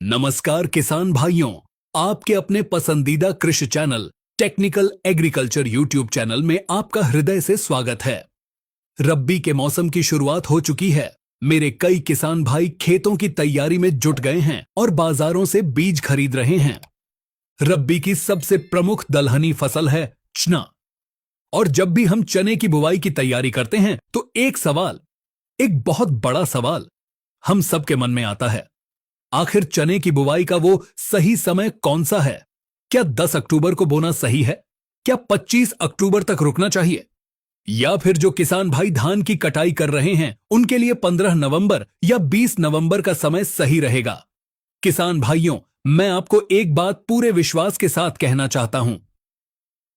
नमस्कार किसान भाइयों, आपके अपने पसंदीदा कृषि channel technical agriculture YouTube channel में आपका हृदय से स्वागत है। रब्बी के मौसम की शुरुआत हो चुकी है। मेरे कई किसान भाई खेतों की तैयारी में जुट गए हैं और बाजारों से बीज खरीद रहे हैं। रब्बी की सबसे प्रमुख दलहनी फसल है चना। और जब भी हम चने की बुवाई की तैयारी करते हैं तो एक बहुत बड़ा सवाल हम सबके मन में आता है। आखिर चने की बुवाई का वो सही समय कौन सा है? क्या 10 अक्टूबर को बोना सही है? क्या 25 अक्टूबर तक रुकना चाहिए? या फिर जो किसान भाई धान की कटाई कर रहे हैं उनके लिए 15 नवंबर या 20 नवंबर का समय सही रहेगा? किसान भाइयों, मैं आपको एक बात पूरे विश्वास के साथ कहना चाहता हूं।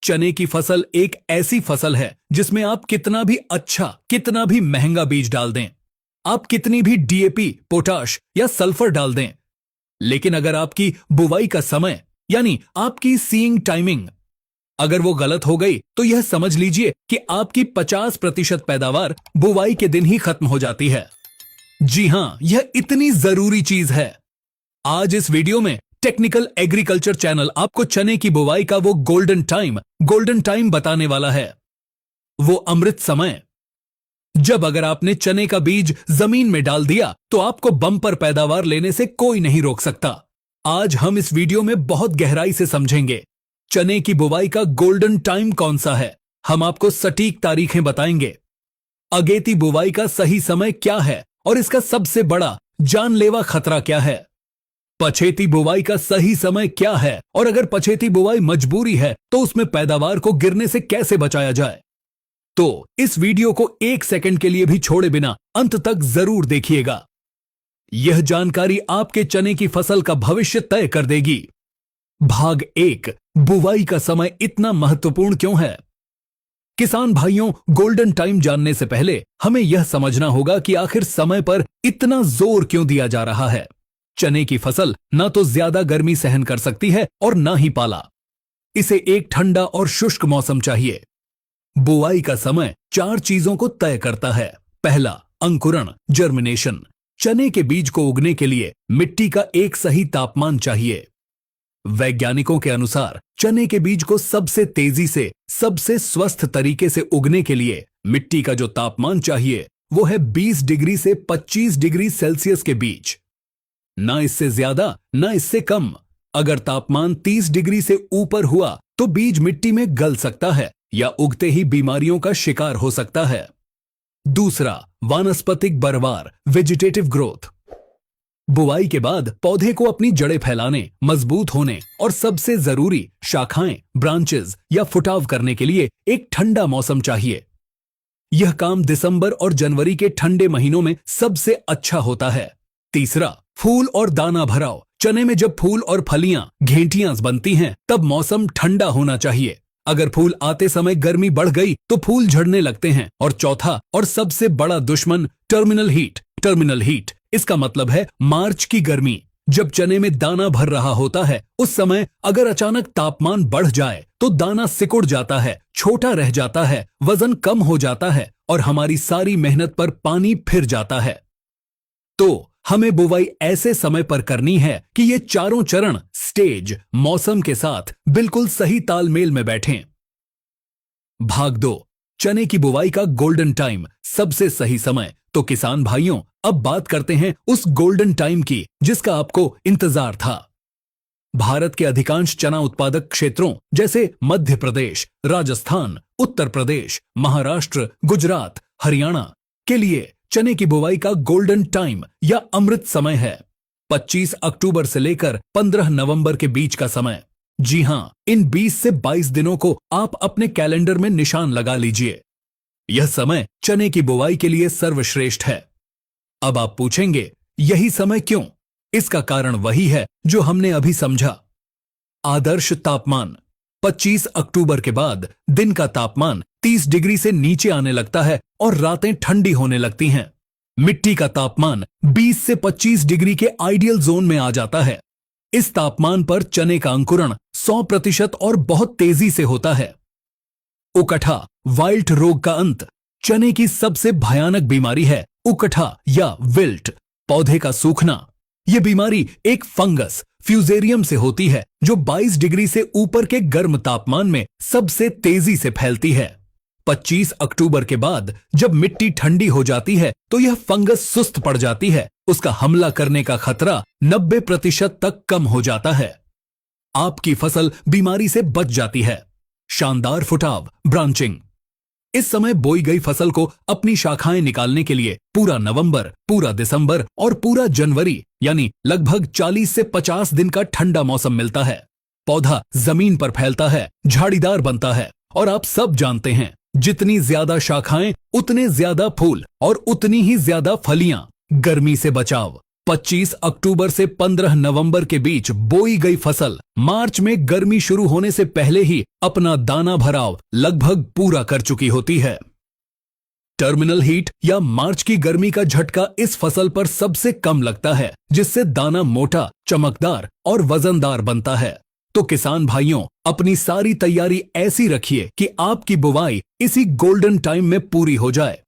चने की फसल एक ऐसी फसल है जिसमें आप कितना भी अच्छा, कितना भी महंगा बीज डाल दें, आप कितनी भी डीएपी, पोटाश या सल्फर डाल दें, लेकिन अगर आपकी बुवाई का समय यानी आपकी सीइंग टाइमिंग अगर वो गलत हो गई तो यह समझ लीजिए कि आपकी 50% पैदावार बुवाई के दिन ही खत्म हो जाती है। जी हां, यह इतनी जरूरी चीज है। आज इस वीडियो में टेक्निकल एग्रीकल्चर चैनल आपको चने की बुवाई का वो गोल्डन टाइम बताने वाला है। वो अमृत समय जब अगर आपने चने का बीज जमीन में डाल दिया तो आपको बम्पर पैदावार लेने से कोई नहीं रोक सकता। आज हम इस वीडियो में बहुत गहराई से समझेंगे चने की बुवाई का गोल्डन टाइम कौन सा है। हम आपको सटीक तारीखें बताएंगे। अगेती बुवाई का सही समय क्या है और इसका सबसे बड़ा जानलेवा खतरा क्या है। पछेती बुवाई का सही समय क्या है और अगर पछेती बुवाई मजबूरी है तो उसमें पैदावार को गिरने से कैसे बचाया जाए। तो इस वीडियो को एक सेकंड के लिए भी छोड़े बिना अंत तक जरूर देखिएगा। यह जानकारी आपके चने की फसल का भविष्य तय कर देगी। भाग 1, बुवाई का समय इतना महत्वपूर्ण क्यों है? किसान भाइयों, गोल्डन टाइम जानने से पहले हमें यह समझना होगा कि आखिर समय पर इतना जोर क्यों दिया जा रहा है। चने की फसल ना तो ज्यादा गर्मी सहन कर सकती है और ना ही पाला। इसे एक ठंडा और शुष्क मौसम चाहिए। बुवाई का समय 4 चीजों को तय करता है। पहला, अंकुरण, जर्मिनेशन। चने के बीज को उगने के लिए मिट्टी का एक सही तापमान चाहिए। वैज्ञानिकों के अनुसार चने के बीज को सबसे तेजी से, सबसे स्वस्थ तरीके से उगने के लिए मिट्टी का जो तापमान चाहिए वो है 20 डिग्री से 25 डिग्री सेल्सियस के बीच। ना इससे ज्यादा ना इससे कम। अगर तापमान 30 डिग्री से ऊपर हुआ तो बीज मिट्टी में गल सकता है या उगते ही बीमारियों का शिकार हो सकता है। दूसरा, वानस्पतिक बढ़वार, वेजिटेटिव ग्रोथ। बुवाई के बाद पौधे को अपनी जड़ें फैलाने, मजबूत होने और सबसे जरूरी शाखाएं, ब्रांचेस या फुटाव करने के लिए एक ठंडा मौसम चाहिए। यह काम दिसंबर और जनवरी के ठंडे महीनों में सबसे अच्छा होता है। तीसरा, फूल और दाना भराव। चने में जब फूल और फलियां, घेंटियां बनती हैं तब मौसम ठंडा होना चाहिए। अगर फूल आते समय गर्मी बढ़ गई तो फूल झड़ने लगते हैं। और चौथा और सबसे बड़ा दुश्मन, टर्मिनल हीट। इसका मतलब है मार्च की गर्मी। जब चने में दाना भर रहा होता है उस समय अगर अचानक तापमान बढ़ जाए तो दाना सिकुड़ जाता है, छोटा रह जाता है, वजन कम हो जाता है और हमारी सारी मेहनत पर पानी फिर जाता है। तो हमें बुवाई ऐसे समय पर करनी है कि ये चारों चरण, स्टेज, मौसम के साथ बिल्कुल सही तालमेल में बैठें। भाग 2, चने की बुवाई का गोल्डन टाइम, सबसे सही समय। तो किसान भाइयों, अब बात करते हैं उस गोल्डन टाइम की जिसका आपको इंतजार था। भारत के अधिकांश चना उत्पादक क्षेत्रों जैसे मध्य प्रदेश, राजस्थान, उत्तर प्रदेश, महाराष्ट्र, गुजरात, हरियाणा के लिए चने की बुवाई का गोल्डन टाइम या अमृत समय है 25 अक्टूबर से लेकर 15 नवंबर के बीच का समय। जी हां, इन 20 से 22 दिनों को आप अपने कैलेंडर में निशान लगा लीजिए। यह समय चने की बुवाई के लिए सर्वश्रेष्ठ है। अब आप पूछेंगे, यही समय क्यों? इसका कारण वही है जो हमने अभी समझा। आदर्श तापमान। 25 अक्टूबर के बाद दिन का तापमान 30 डिग्री से नीचे आने लगता है और रातें ठंडी होने लगती हैं। मिट्टी का तापमान 20 से 25 डिग्री के आइडियल जोन में आ जाता है। इस तापमान पर चने का अंकुरण 100% और बहुत तेजी से होता है। उकठा, वाइल्ट रोग का अंत। चने की सबसे भयानक बीमारी है उकठा या विल्ट, पौधे का सूखना। ये बीमारी एक फंगस फ्यूजेरियम से होती है जो 22 डिग्री से ऊपर के गर्म तापमान में सबसे तेजी से फैलती है। 25 अक्टूबर के बाद जब मिट्टी ठंडी हो जाती है तो यह फंगस सुस्त पड़ जाती है। उसका हमला करने का खतरा 90% तक कम हो जाता है। आपकी फसल बीमारी से बच जाती है। शानदार फुटाव, ब्रांचिंग। इस समय बोई गई फसल को अपनी शाखाएं निकालने के लिए पूरा नवंबर, पूरा दिसंबर और पूरा जनवरी यानी लगभग 40 से 50 दिन का ठंडा मौसम मिलता है। पौधा जमीन पर फैलता है, झाड़ीदार बनता है और आप सब जानते हैं जितनी ज्यादा शाखाएं उतने ज्यादा फूल और उतनी ही ज्यादा फलियां। गर्मी से बचाव। 25 अक्टूबर से 15 नवंबर के बीच बोई गई फसल मार्च में गर्मी शुरू होने से पहले ही अपना दाना भराव लगभग पूरा कर चुकी होती है। टर्मिनल हीट या मार्च की गर्मी का झटका इस फसल पर सबसे कम लगता है, जिससे दाना मोटा, चमकदार और वजनदार बनता है। तो किसान भाइयों, अपनी सारी तैयारी ऐसी रखिए कि आपकी बुवाई इसी गोल्डन टाइम में पूरी हो जाए।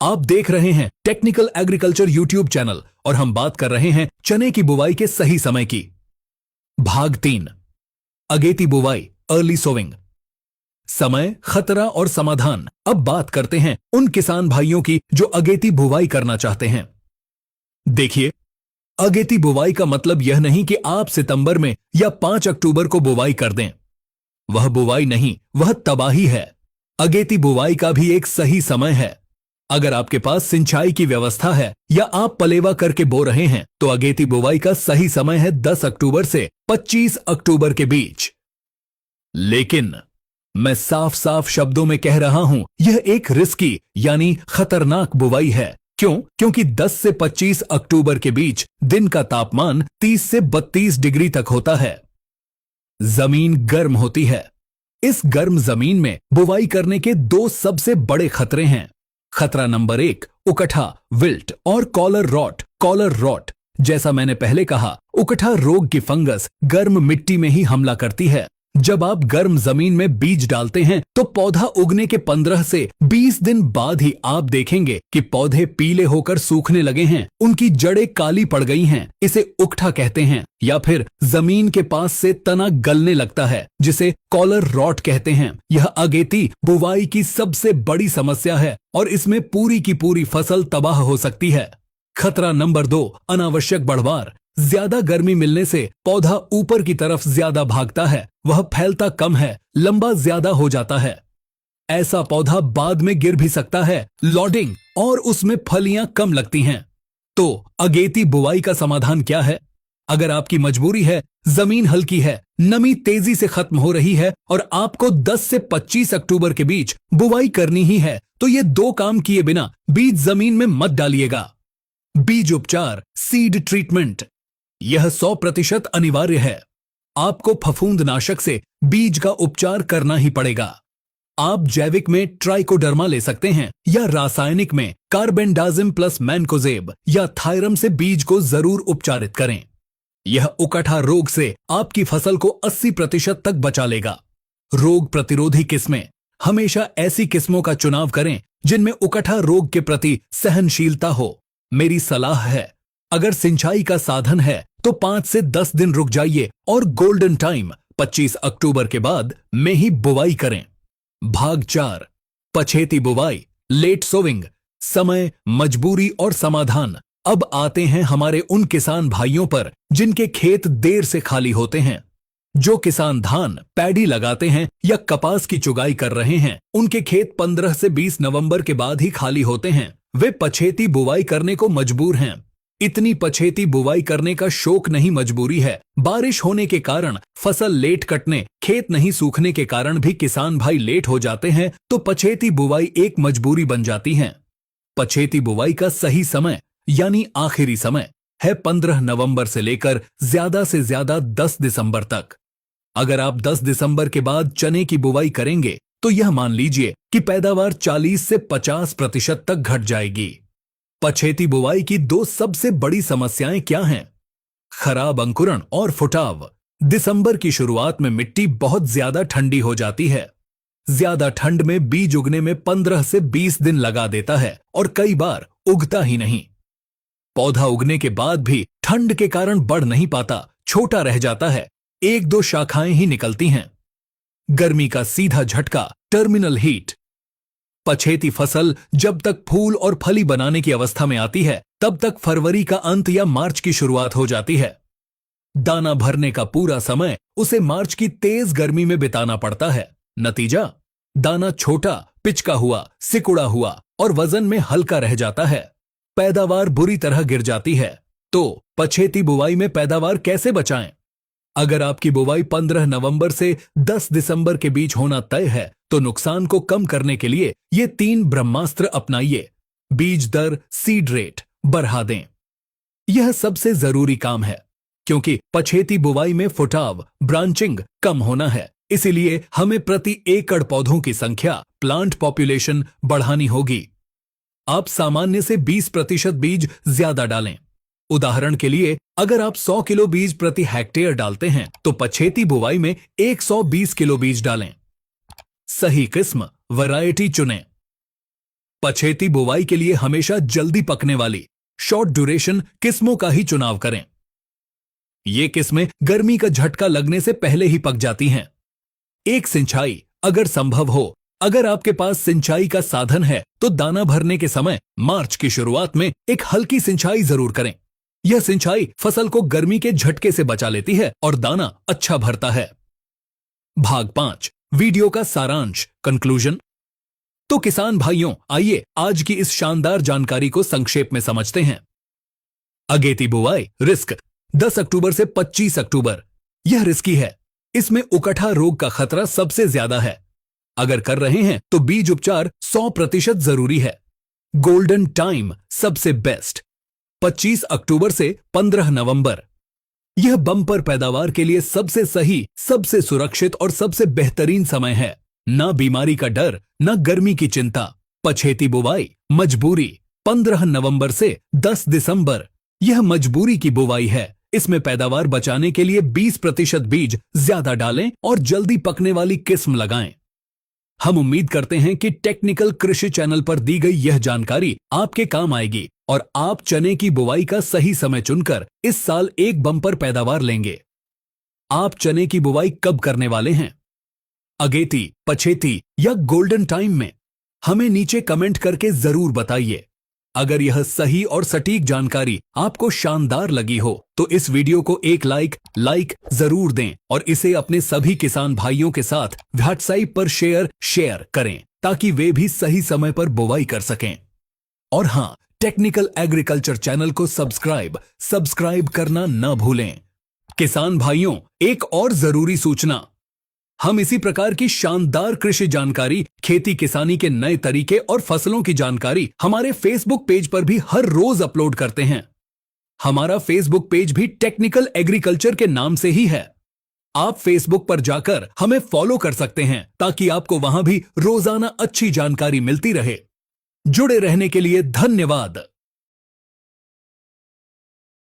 आप देख रहे हैं टेक्निकल एग्रीकल्चर यूट्यूब चैनल और हम बात कर रहे हैं चने की बुवाई के सही समय की। भाग 3, अगेती बुवाई, अर्ली सोविंग। समय, खतरा और समाधान। अब बात करते हैं उन किसान भाइयों की जो अगेती बुवाई करना चाहते हैं। देखिए, अगेती बुवाई का मतलब यह नहीं कि आप सितंबर में या 5 अक्टूबर को बुवाई कर दें। वह बुवाई नहीं, वह तबाही है। अगेती बुवाई का भी एक सही समय है। अगर आपके पास सिंचाई की व्यवस्था है या आप पलेवा करके बो रहे हैं तो अगेती बुवाई का सही समय है 10 अक्टूबर से 25 अक्टूबर के बीच। लेकिन मैं साफ साफ शब्दों में कह रहा हूं, यह एक रिस्की यानी खतरनाक बुवाई है। क्यों? क्योंकि 10 से 25 अक्टूबर के बीच दिन का तापमान 30 से 32 डिग्री तक होता है। जमीन गर्म होती है। इस गर्म जमीन में बुवाई करने के 2 सबसे बड़े खतरे हैं। खतरा नंबर 1, उकठा, विल्ट और कॉलर रॉट। कॉलर रॉट, जैसा मैंने पहले कहा, उकठा रोग की फंगस गर्म मिट्टी में ही हमला करती है। जब आप गर्म जमीन में बीज डालते हैं तो पौधा उगने के 15 से 20 दिन बाद ही आप देखेंगे कि पौधे पीले होकर सूखने लगे हैं, उनकी जड़ें काली पड़ गई हैं। इसे उकठा कहते हैं। या फिर जमीन के पास से तना गलने लगता है, जिसे कॉलर रॉट कहते हैं। यह अगेती बुवाई की सबसे बड़ी समस्या है और इसमें पूरी की पूरी फसल तबाह हो सकती है। खतरा नंबर 2, अनावश्यक बढ़वार। ज्यादा गर्मी मिलने से पौधा ऊपर की तरफ ज्यादा भागता है, वह फैलता कम है, लंबा ज्यादा हो जाता है। ऐसा पौधा बाद में गिर भी सकता है, लॉडिंग, और उसमें फलियां कम लगती हैं। तो अगेती बुवाई का समाधान क्या है? अगर आपकी मजबूरी है, जमीन हल्की है, नमी तेजी से खत्म हो रही है और आपको 10 से 25 अक्टूबर के बीच बुवाई करनी ही है, तो ये 2 काम किए बिना बीज जमीन में मत डालिएगा। बीज उपचार, सीड ट्रीटमेंट, यह 100% अनिवार्य है। आपको फफूंदनाशक से बीज का उपचार करना ही पड़ेगा। आप जैविक में ट्राइकोडर्मा ले सकते हैं या रासायनिक में कार्बेंडाजिम प्लस मैनकोजेब या थायरम से बीज को जरूर उपचारित करें। यह उकठा रोग से आपकी फसल को 80% तक बचा लेगा। रोग प्रतिरोधी किस्में, हमेशा ऐसी किस्मों का चुनाव करें जिनमें उकठा रोग के प्रति सहनशीलता हो। मेरी सलाह है, अगर सिंचाई का साधन है तो 5 से 10 दिन रुक जाइए और गोल्डन टाइम 25 अक्टूबर के बाद में ही बुवाई करें। भाग 4, पछेती बुवाई, लेट सोविंग। समय, मजबूरी और समाधान। अब आते हैं हमारे उन किसान भाइयों पर जिनके खेत देर से खाली होते हैं। जो किसान धान, पैडी लगाते हैं या कपास की चुगाई कर रहे हैं, उनके खेत 15 से 20 नवंबर के बाद ही खाली होते हैं। वे पछेती बुवाई करने को मजबूर हैं। इतनी पछेती बुवाई करने का शौक नहीं, मजबूरी है। बारिश होने के कारण फसल लेट कटने, खेत नहीं सूखने के कारण भी किसान भाई लेट हो जाते हैं, तो पछेती बुवाई एक मजबूरी बन जाती है। पछेती बुवाई का सही समय यानी आखिरी समय है 15 नवंबर से लेकर ज्यादा से ज्यादा 10 दिसंबर तक। अगर आप 10 दिसंबर के बाद चने की बुवाई करेंगे तो यह मान लीजिए कि पैदावार 40 से 50% तक घट जाएगी। पछेती बुवाई की 2 सबसे बड़ी समस्याएं क्या हैं? खराब अंकुरण और फुटाव। दिसंबर की शुरुआत में मिट्टी बहुत ज्यादा ठंडी हो जाती है। ज्यादा ठंड में बीज उगने में 15 से 20 दिन लगा देता है और कई बार उगता ही नहीं। पौधा उगने के बाद भी ठंड के कारण बढ़ नहीं पाता, छोटा रह जाता है, 1-2 शाखाएं ही निकलती हैं। गर्मी का सीधा झटका, टर्मिनल हीट। पछेती फसल जब तक फूल और फली बनाने की अवस्था में आती है, तब तक फरवरी का अंत या मार्च की शुरुआत हो जाती है। दाना भरने का पूरा समय उसे मार्च की तेज गर्मी में बिताना पड़ता है। नतीजा, दाना छोटा, पिचका हुआ, सिकुड़ा हुआ और वजन में हल्का रह जाता है। पैदावार बुरी तरह गिर जाती है। तो पछेती बुवाई में पैदावार कैसे बचाएं? अगर आपकी बुवाई 15 नवंबर से 10 दिसंबर के बीच होना तय है, तो नुकसान को कम करने के लिए ये 3 ब्रह्मास्त्र अपनाइए। बीज दर, सीड रेट बढ़ा दें। यह सबसे जरूरी काम है, क्योंकि पछेती बुवाई में फुटाव, ब्रांचिंग कम होना है। इसीलिए हमें प्रति एकड़ पौधों की संख्या, प्लांट पॉपुलेशन बढ़ानी होगी। आप सामान्य से 20% बीज ज्यादा डालें। उदाहरण के लिए, अगर आप 100 किलो बीज प्रति हेक्टेयर डालते हैं, तो पछेती बुवाई में 120 किलो बीज डालें। सही किस्म, वैरायटी चुनें। पछेती बुवाई के लिए हमेशा जल्दी पकने वाली, शॉर्ट ड्यूरेशन किस्मों का ही चुनाव करें। ये किस्में गर्मी का झटका लगने से पहले ही पक जाती हैं। एक सिंचाई अगर संभव हो, अगर आपके पास सिंचाई का साधन है, तो दाना भरने के समय मार्च की शुरुआत में एक हल्की सिंचाई जरूर करें। यह सिंचाई फसल को गर्मी के झटके से बचा लेती है और दाना अच्छा भरता है। भाग 5, वीडियो का सारांश, कंक्लूजन। तो किसान भाइयों, आइए आज की इस शानदार जानकारी को संक्षेप में समझते हैं। अगेती बुवाई रिस्क 10 अक्टूबर से 25 अक्टूबर। यह रिस्की है। इसमें उकठा रोग का खतरा सबसे ज्यादा है। अगर कर रहे हैं तो बीज उपचार 100% जरूरी है। गोल्डन टाइम सबसे बेस्ट, 25 अक्टूबर से 15 नवंबर। यह बम्पर पैदावार के लिए सबसे सही, सबसे सुरक्षित और सबसे बेहतरीन समय है। ना बीमारी का डर, ना गर्मी की चिंता। पछेती बुवाई मजबूरी, 15 नवंबर से 10 दिसंबर। यह मजबूरी की बुवाई है। इसमें पैदावार बचाने के लिए 20% बीज ज्यादा डालें और जल्दी पकने वाली किस्म लगाएं। हम उम्मीद करते हैं कि टेक्निकल कृषि चैनल पर दी गई यह जानकारी आपके काम आएगी और आप चने की बुवाई का सही समय चुनकर इस साल एक बम्पर पैदावार लेंगे। आप चने की बुवाई कब करने वाले हैं? अगेती, पछेती या गोल्डन टाइम में? हमें नीचे कमेंट करके जरूर बताइए। अगर यह सही और सटीक जानकारी आपको शानदार लगी हो, तो इस वीडियो को एक लाइक जरूर दें और इसे अपने सभी किसान भाइयों के साथ व्हाट्सएप पर शेयर करें, ताकि वे भी सही समय पर बुवाई कर सकें। और हां, टेक्निकल एग्रीकल्चर चैनल को सब्सक्राइब करना न भूलें। किसान भाइयों, एक और जरूरी सूचना। हम इसी प्रकार की शानदार कृषि जानकारी, खेती किसानी के नए तरीके और फसलों की जानकारी हमारे फेसबुक पेज पर भी हर रोज अपलोड करते हैं। हमारा फेसबुक पेज भी टेक्निकल एग्रीकल्चर के नाम से ही है। आप फेसबुक पर जाकर हमें फॉलो कर सकते हैं, ताकि आपको वहां भी रोजाना अच्छी जानकारी मिलती रहे। जुड़े रहने के लिए धन्यवाद।